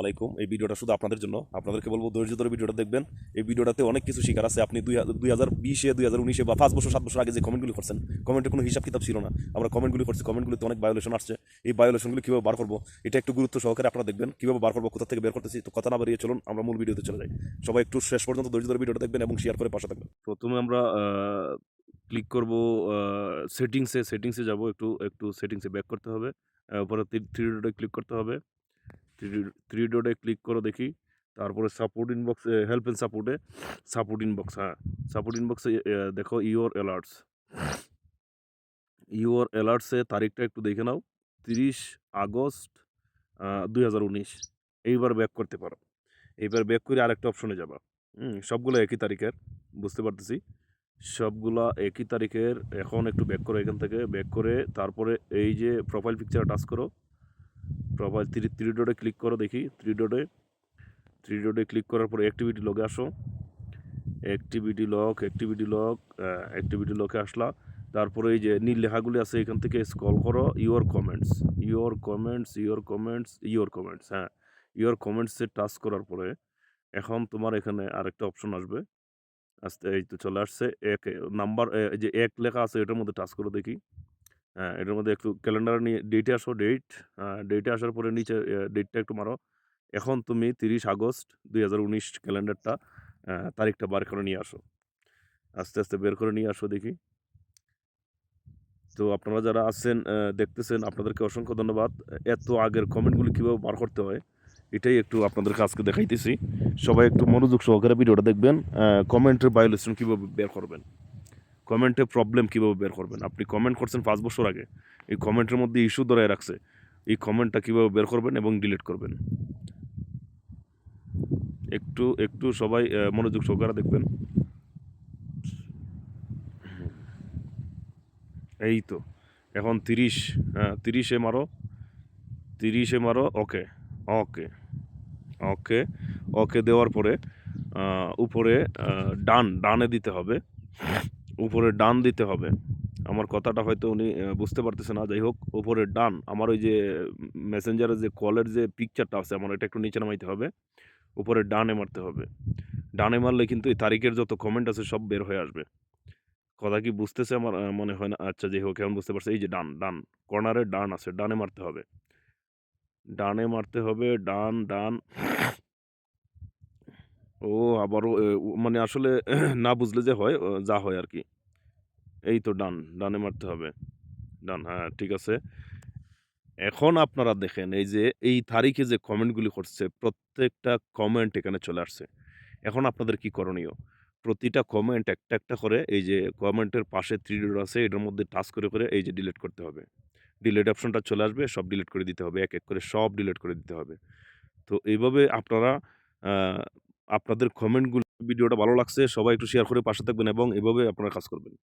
আলাইকুম। এই ভিডিওটা শুধু আপনাদের জন্য। আপনাদেরকে বলবো ধৈর্য ধরে ভিডিওটা দেখবেন। এই ভিডিওটাতে অনেক কিছু শিখার আছে। আপনি 2020-এ 2019-এ বা 5 বছর 7 বছর আগে যে কমেন্টগুলি করছেন, কমেন্টের কোনো হিসাব কিতাব ছিল না। আমরা কমেন্টগুলি করছি, কমেন্টগুলিতে অনেক ভায়োলেশন আসছে। এই ভায়োলেশনগুলি কীভাবে বার করবো এটা একটু গুরুত্ব সহকারে আপনারা দেখবেন। কীভাবে বার করবো, কোথা থেকে বের করতেছি, তো কথা না বাড়িয়ে চলুন আমরা মূল ভিডিওতে চলে যাই। সবাই একটু শেষ পর্যন্ত ধৈর্য ধরে ভিডিওটা দেখবেন এবং শেয়ার করে পাশে থাকবেন। প্রথমে আমরা ক্লিক করব সেটিংসে যাব। একটু একটু সেটিংসে ব্যাক করতে হবে। পরে থ্রি ডটে ক্লিক করতে হবে। থ্রি ডটে ক্লিক করো দেখি। তারপরে সাপোর্ট ইনবক্সে, হেল্প এন্ড সাপোর্ট ইনবক্স, হ্যাঁ, সাপোর্ট ইনবক্সে দেখো ইউর অ্যালার্টসে তারিখটা একটু দেখে নাও। 30 আগস্ট 2019। এইবার ব্যাক করতে পারো। এইবার ব্যাক করে আরেকটা অপশনে যাবা। সবগুলো একই তারিখের, বুঝতে পারতেছি। সবগুলা একই তারিখের। এখন একটু ব্যাক করো, এখান থেকে ব্যাক করে তারপরে এই যে প্রোফাইল পিকচারে টাচ করো। প্রোফাইল থ্রি ডটে ক্লিক করো দেখি। থ্রি ডটে ক্লিক করার পরে অ্যাক্টিভিটি লগে আসো। অ্যাক্টিভিটি লকে আসলা। তারপরে এই যে নীল লেখাগুলি আছে, এখান থেকে স্ক্রল করো। হ্যাঁ, ইউর কমেন্টসে টাচ করার পরে এখন তোমার এখানে আরেকটা অপশন আসবে। এই তো চলে আসছে। নাম্বার, এই যে এক লেখা আছে এটার মধ্যে টাচ করো দেখি। হ্যাঁ, এটার মধ্যে একটু ক্যালেন্ডার নিয়ে ডেটে আসো। ডেটে আসার পরে নিচে ডেটটা একটু মারো। এখন তুমি 30 আগস্ট 2019 ক্যালেন্ডারটা, তারিখটা বার করে নিয়ে আসো। আস্তে আস্তে বের করে নিয়ে আসো দেখি। তো আপনারা যারা আছেন, দেখতেছেন, আপনাদেরকে অসংখ্য ধন্যবাদ। এত আগের কমেন্টগুলি কীভাবে বার করতে হয় এটাই একটু আপনাদেরকে আজকে দেখাইতেছি। সবাই একটু মনোযোগ সহকারে ভিডিওটা দেখবেন। কমেন্টের ভায়োলেশন কীভাবে বের করবেন, কমেন্টে প্রবলেম কীভাবে বের করবেন। আপনি কমেন্ট করছেন 5 বছর আগে, এই কমেন্টের মধ্যে ইস্যু ধরায় রাখছে, এই কমেন্টটা কীভাবে বের করবেন এবং ডিলিট করবেন। একটু একটু সবাই মনোযোগ সহকারে দেখবেন। এই তো এখন 30, হ্যাঁ 30-এ মারো। ওকে ওকে ওকে ওকে দেওয়ার পরে উপরে ডানে দিতে হবে। উপরে ডান দিতে হবে। আমার কথাটা হয়তো উনি বুঝতে পারতেছে না। যাই হোক, উপরে ডান, আমার ওই যে মেসেঞ্জারের যে কলের যে পিকচারটা আছে, আমার এটা একটু নিচে নামাইতে হবে। উপরে ডানে মারতে হবে। ডানে মারলে কিন্তু এই তারিখের যত কমেন্ট আছে সব বের হয়ে আসবে। কথা কি বুঝতেছে? আমার মনে হয় না। আচ্ছা, যাই হোক, এখন বুঝতে পারছি। এই যে ডান কর্নারে ডান আছে, ডানে মারতে হবে। ডান। ও আবারও মানে আসলে না বুঝলে যে হয়, যা হয় আরকি। এই তো ডানে মারতে হবে। হ্যাঁ, ঠিক আছে। এখন আপনারা দেখেন এই যে এই তারিখে যে কমেন্টগুলি করছে, প্রত্যেকটা কমেন্ট এখানে চলে আসছে। এখন আপনাদের কি করণীয়? প্রতিটা কমেন্ট একটা করে এই যে কমেন্টের পাশে 3 ডট আছে, এটার মধ্যে টাচ করে এই যে ডিলিট করতে হবে। ডিলিট অপশনটা চলে আসবে, সব ডিলিট করে দিতে হবে। এক করে সব ডিলিট করে দিতে হবে। তো এইভাবে আপনারা আ আপনাদের কমেন্টগুলো, ভিডিওটা ভালো লাগছে সবাই একটু শেয়ার করে পাশে থাকবেন এবং এভাবে আপনারা কাজ করবেন।